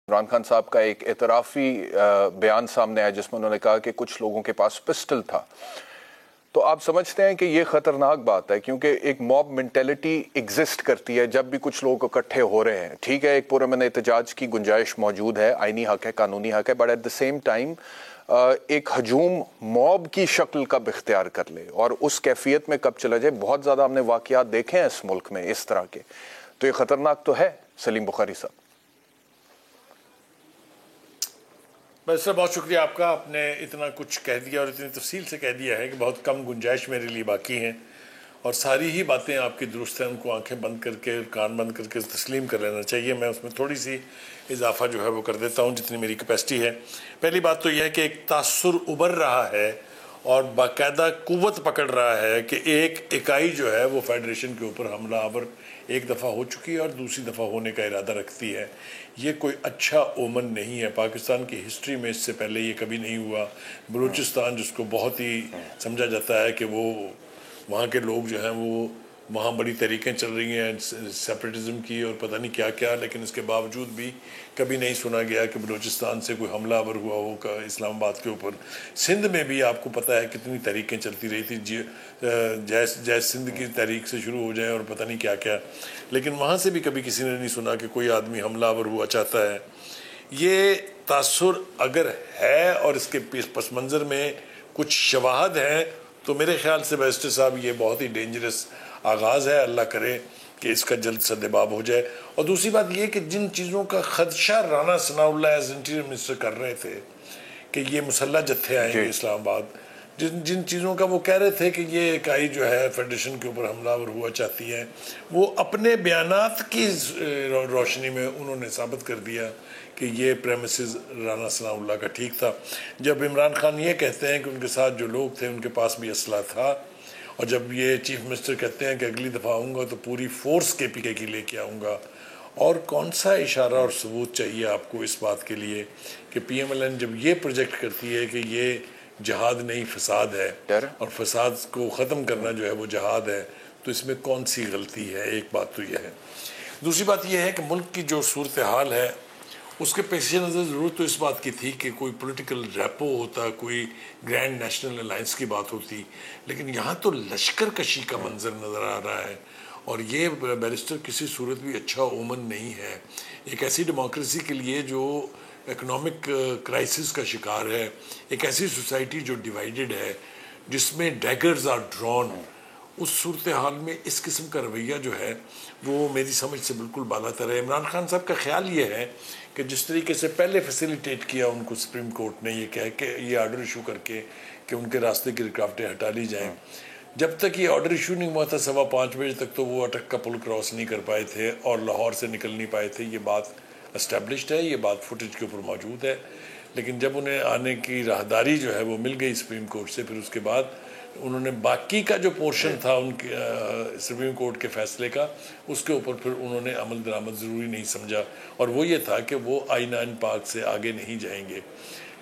عمران خان صاحب کا ایک اعترافی بیان سامنے آیا جس میں انہوں نے کہا کہ کچھ لوگوں کے پاس پسٹل تھا. تو آپ سمجھتے ہیں کہ یہ خطرناک بات ہے کیونکہ ایک موب مینٹیلٹی ایگزسٹ کرتی ہے جب بھی کچھ لوگ اکٹھے ہو رہے ہیں. ٹھیک ہے، ایک پرامن احتجاج کی گنجائش موجود ہے، آئینی حق ہے، قانونی حق ہے، but at the same time ایک ہجوم موب کی شکل کب اختیار کر لے اور اس کیفیت میں کب چلا جائے. بہت زیادہ ہم نے واقعات دیکھے ہیں اس ملک میں اس طرح کے، تو یہ خطرناک تو ہے. سلیم بخاری صاحب. بس سر، بہت شکریہ آپ کا. آپ نے اتنا کچھ کہہ دیا اور اتنی تفصیل سے کہہ دیا ہے کہ بہت کم گنجائش میرے لیے باقی ہیں، اور ساری ہی باتیں آپ کی درست ہیں. ان کو آنکھیں بند کر کے، کان بند کر کے تسلیم کر لینا چاہیے. میں اس میں تھوڑی سی اضافہ جو ہے وہ کر دیتا ہوں جتنی میری کیپیسٹی ہے. پہلی بات تو یہ ہے کہ ایک تاثر ابھر رہا ہے اور باقاعدہ قوت پکڑ رہا ہے کہ ایک اکائی جو ہے وہ فیڈریشن کے اوپر حملہ آور ایک دفعہ ہو چکی ہے اور دوسری دفعہ ہونے کا ارادہ رکھتی ہے. یہ کوئی اچھا اومن نہیں ہے. پاکستان کی ہسٹری میں اس سے پہلے یہ کبھی نہیں ہوا. بلوچستان جس کو بہت ہی سمجھا جاتا ہے کہ وہ وہاں کے لوگ جو ہیں وہ وہاں بڑی تحریکیں چل رہی ہیں سیپریٹزم کی اور پتہ نہیں کیا کیا، لیکن اس کے باوجود بھی کبھی نہیں سنا گیا کہ بلوچستان سے کوئی حملہ آور ہوا ہو اسلام آباد کے اوپر. سندھ میں بھی آپ کو پتہ ہے کتنی تحریکیں چلتی رہی تھی، جیسے سندھ کی تحریک سے شروع ہو جائیں اور پتہ نہیں کیا کیا، لیکن وہاں سے بھی کبھی کسی نے نہیں سنا کہ کوئی آدمی حملہ آور ہوا چاہتا ہے. یہ تاثر اگر ہے اور اس کے پس منظر میں کچھ شواہد ہیں تو میرے خیال سے بیرسٹر صاحب یہ بہت ہی ڈینجرس آغاز ہے. اللہ کرے کہ اس کا جلد سدباب ہو جائے. اور دوسری بات یہ کہ جن چیزوں کا خدشہ رانا ثناء اللہ ایز انٹیریئر منسٹر کر رہے تھے کہ یہ مسلح جتھے آئیں گے اسلام آباد، جن چیزوں کا وہ کہہ رہے تھے کہ یہ اکائی جو ہے فیڈریشن کے اوپر حملہ آور ہوا چاہتی ہے، وہ اپنے بیانات کی روشنی میں انہوں نے ثابت کر دیا کہ یہ پریمیسز رانا ثناء اللہ کا ٹھیک تھا. جب عمران خان یہ کہتے ہیں کہ ان کے ساتھ جو لوگ تھے ان کے پاس بھی اسلحہ تھا، اور جب یہ چیف منسٹر کہتے ہیں کہ اگلی دفعہ آؤں گا تو پوری فورس کے پی کے کی لے کے آؤں گا، اور کون سا اشارہ اور ثبوت چاہیے آپ کو اس بات کے لیے کہ پی ایم ایل این جب یہ پروجیکٹ کرتی ہے کہ یہ جہاد نہیں فساد ہے اور فساد کو ختم کرنا جو ہے وہ جہاد ہے، تو اس میں کون سی غلطی ہے؟ ایک بات تو یہ ہے. دوسری بات یہ ہے کہ ملک کی جو صورتحال ہے اس کے پیش نظر ضرورت تو اس بات کی تھی کہ کوئی پولیٹیکل ریپو ہوتا، کوئی گرینڈ نیشنل الائنس کی بات ہوتی، لیکن یہاں تو لشکر کشی کا منظر نظر آ رہا ہے، اور یہ بیرسٹر کسی صورت بھی اچھا اومن نہیں ہے. ایک ایسی ڈیموکریسی کے لیے جو اکنامک کرائسس کا شکار ہے، ایک ایسی سوسائٹی جو ڈیوائیڈڈ ہے، جس میں ڈیگرز آر ڈرون، اس صورتحال میں اس قسم کا رویہ جو ہے وہ میری سمجھ سے بالکل بالا تر ہے. عمران خان صاحب کا خیال یہ ہے کہ جس طریقے سے پہلے فیسیلیٹیٹ کیا ان کو سپریم کورٹ نے یہ کہہ کہ یہ آرڈر ایشو کر کے کہ ان کے راستے کی رکاوٹیں ہٹا لی جائیں، جب تک یہ آرڈر ایشو نہیں ہوا تھا 5:15 بجے تک تو وہ اٹک کا پل کراس نہیں کر پائے تھے اور لاہور سے نکل نہیں پائے تھے. یہ بات اسٹیبلشڈ ہے، یہ بات فوٹیج کے اوپر موجود ہے. لیکن جب انہیں آنے کی راہداری جو ہے وہ مل گئی سپریم کورٹ سے، پھر اس کے بعد انہوں نے باقی کا جو پورشن تھا ان کے سپریم کورٹ کے فیصلے کا، اس کے اوپر پھر انہوں نے عمل درآمد ضروری نہیں سمجھا، اور وہ یہ تھا کہ وہ I-9 پارک سے آگے نہیں جائیں گے،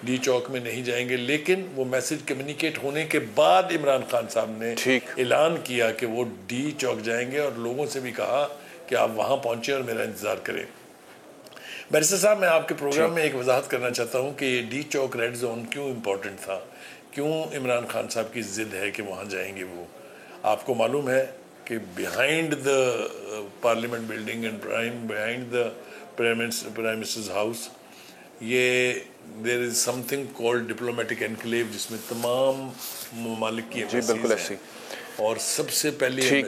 ڈی چوک میں نہیں جائیں گے. لیکن وہ میسج کمیونیکیٹ ہونے کے بعد عمران خان صاحب نے اعلان کیا کہ وہ ڈی چوک جائیں گے، اور لوگوں سے بھی کہا کہ آپ وہاں پہنچیں اور میرا انتظار کریں. بیرسٹر صاحب، میں آپ کے پروگرام میں ایک وضاحت کرنا چاہتا ہوں کہ یہ ڈی چوک ریڈ زون کیوں امپورٹنٹ تھا، کیوں عمران خان صاحب کی ضد ہے کہ وہاں جائیں گے. وہ آپ کو معلوم ہے کہ behind the parliament building and behind the prime minister's house یہ there is something called diplomatic enclave, جس میں تمام ممالک کی ایمبیسیز ہیں، اور سب سے پہلے